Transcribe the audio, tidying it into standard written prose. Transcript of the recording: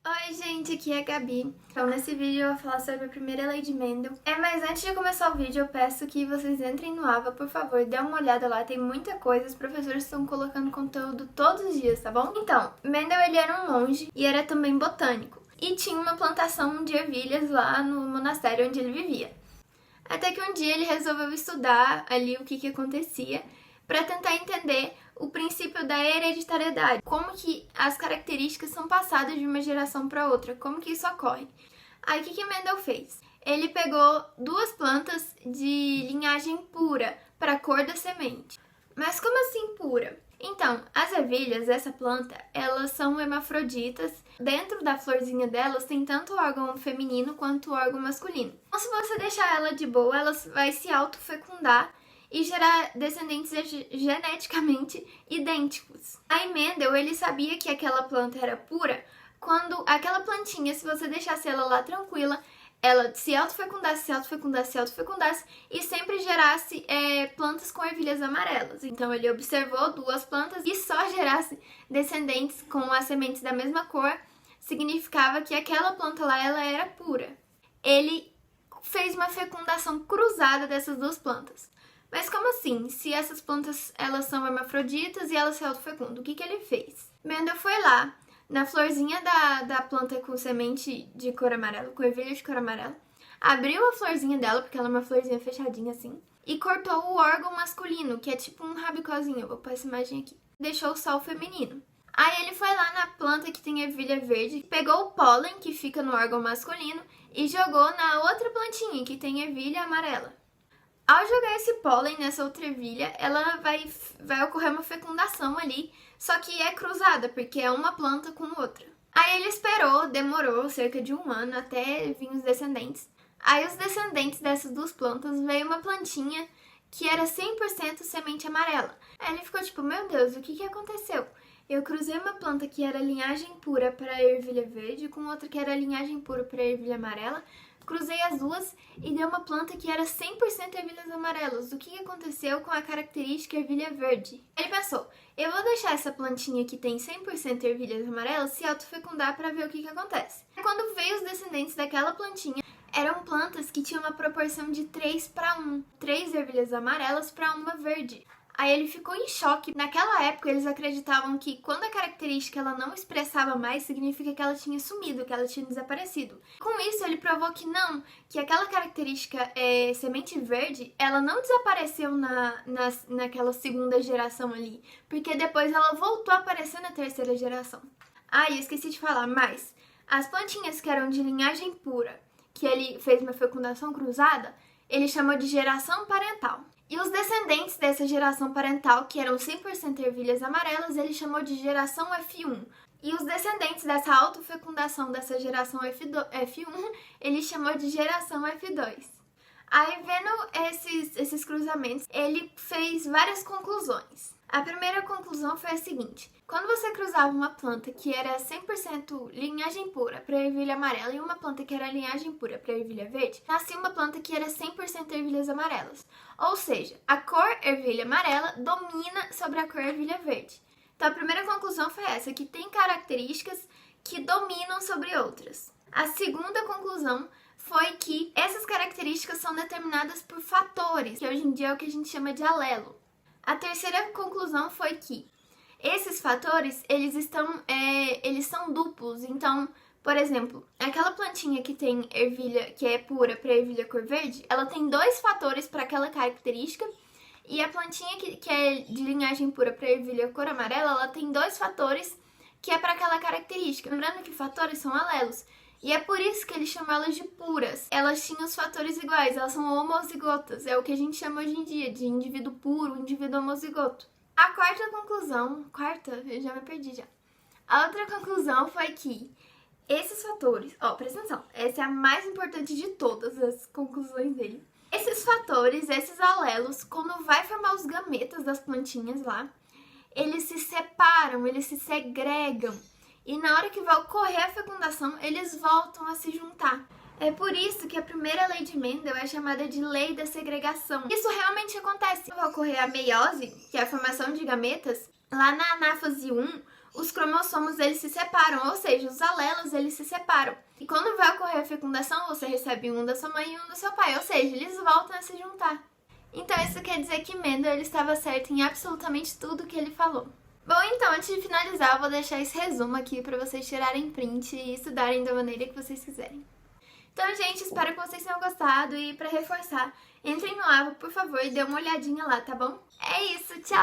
Oi gente, aqui é a Gabi. Então nesse vídeo eu vou falar sobre a primeira lei de Mendel. Mas antes de começar o vídeo eu peço que vocês entrem no AVA, por favor, dê uma olhada lá, tem muita coisa, os professores estão colocando conteúdo todos os dias, tá bom? Então, Mendel ele era um monge e era também botânico. E tinha uma plantação de ervilhas lá no monastério onde ele vivia. Até que um dia ele resolveu estudar ali o que acontecia para tentar entender o princípio da hereditariedade, como que as características são passadas de uma geração para outra, como que isso ocorre. Aí o que Mendel fez? Ele pegou duas plantas de linhagem pura para a cor da semente. Mas como assim pura? Então, as ervilhas dessa planta, elas são hermafroditas. Dentro da florzinha delas tem tanto o órgão feminino quanto o órgão masculino. Então, se você deixar ela de boa, ela vai se autofecundar e gerar descendentes geneticamente idênticos. Aí Mendel, ele sabia que aquela planta era pura quando aquela plantinha, se você deixasse ela lá tranquila, ela se autofecundasse e sempre gerasse plantas com ervilhas amarelas. Então ele observou duas plantas e só gerasse descendentes com as sementes da mesma cor, significava que aquela planta lá ela era pura. Ele fez uma fecundação cruzada dessas duas plantas. Mas como assim? Se essas plantas elas são hermafroditas e elas se autofecundam, o que ele fez? Mendel foi lá, na florzinha da planta com semente de cor amarela, com ervilha de cor amarela, abriu a florzinha dela, porque ela é uma florzinha fechadinha assim, e cortou o órgão masculino, que é tipo um rabicozinho, eu vou pôr essa imagem aqui. Deixou só o feminino. Aí ele foi lá na planta que tem ervilha verde, pegou o pólen que fica no órgão masculino e jogou na outra plantinha que tem ervilha amarela. Ao jogar esse pólen nessa outra ervilha, ela vai ocorrer uma fecundação ali, só que é cruzada, porque é uma planta com outra. Aí ele esperou, demorou cerca de 1 ano até vir os descendentes. Aí os descendentes dessas duas plantas veio uma plantinha que era 100% semente amarela. Aí ele ficou tipo, meu Deus, o que aconteceu? Eu cruzei uma planta que era linhagem pura para a ervilha verde com outra que era linhagem pura para a ervilha amarela. Cruzei as duas e deu uma planta que era 100% ervilhas amarelas. O que aconteceu com a característica ervilha verde? Ele pensou, eu vou deixar essa plantinha que tem 100% ervilhas amarelas se autofecundar para ver o que acontece. Quando veio os descendentes daquela plantinha, eram plantas que tinham uma proporção de 3:1. 3 ervilhas amarelas para uma verde. Aí ele ficou em choque. Naquela época, eles acreditavam que quando a característica ela não expressava mais, significa que ela tinha sumido, que ela tinha desaparecido. Com isso, ele provou que não, que aquela característica semente verde, ela não desapareceu naquela segunda geração ali, porque depois ela voltou a aparecer na terceira geração. Ah, e eu esqueci de falar, mas as plantinhas que eram de linhagem pura, que ele fez uma fecundação cruzada, ele chamou de geração parental. E os descendentes dessa geração parental, que eram 100% ervilhas amarelas, ele chamou de geração F1. E os descendentes dessa autofecundação dessa geração F1, ele chamou de geração F2. Aí, vendo esses cruzamentos, ele fez várias conclusões. A primeira conclusão foi a seguinte: quando você cruzava uma planta que era 100% linhagem pura para ervilha amarela e uma planta que era linhagem pura para ervilha verde, nascia uma planta que era 100% ervilhas amarelas. Ou seja, a cor ervilha amarela domina sobre a cor ervilha verde. Então a primeira conclusão foi essa, que tem características que dominam sobre outras. A segunda conclusão foi que essas características são determinadas por fatores, que hoje em dia é o que a gente chama de alelo. A terceira conclusão foi que esses fatores, eles são duplos. Então, por exemplo, aquela plantinha que tem ervilha, que é pura para ervilha cor verde, ela tem 2 fatores para aquela característica, e a plantinha que é de linhagem pura para ervilha cor amarela, ela tem 2 fatores que é para aquela característica. Lembrando que fatores são alelos. E é por isso que eles chamam elas de puras. Elas tinham os fatores iguais, elas são homozigotas. É o que a gente chama hoje em dia de indivíduo puro, indivíduo homozigoto. A quarta conclusão... Eu já me perdi já. A outra conclusão foi que esses fatores... presta atenção. Essa é a mais importante de todas as conclusões dele. Esses fatores, esses alelos, quando vai formar os gametas das plantinhas lá, eles se separam, eles se segregam. E na hora que vai ocorrer a fecundação, eles voltam a se juntar. É por isso que a primeira lei de Mendel é chamada de lei da segregação. Isso realmente acontece. Vai ocorrer a meiose, que é a formação de gametas. Lá na anáfase 1, os cromossomos eles se separam, ou seja, os alelos eles se separam. E quando vai ocorrer a fecundação, você recebe um da sua mãe e um do seu pai, ou seja, eles voltam a se juntar. Então isso quer dizer que Mendel ele estava certo em absolutamente tudo que ele falou. Bom, então, antes de finalizar, eu vou deixar esse resumo aqui para vocês tirarem print e estudarem da maneira que vocês quiserem. Então, gente, espero que vocês tenham gostado e para reforçar, entrem no AVA, por favor, e dê uma olhadinha lá, tá bom? É isso, tchau!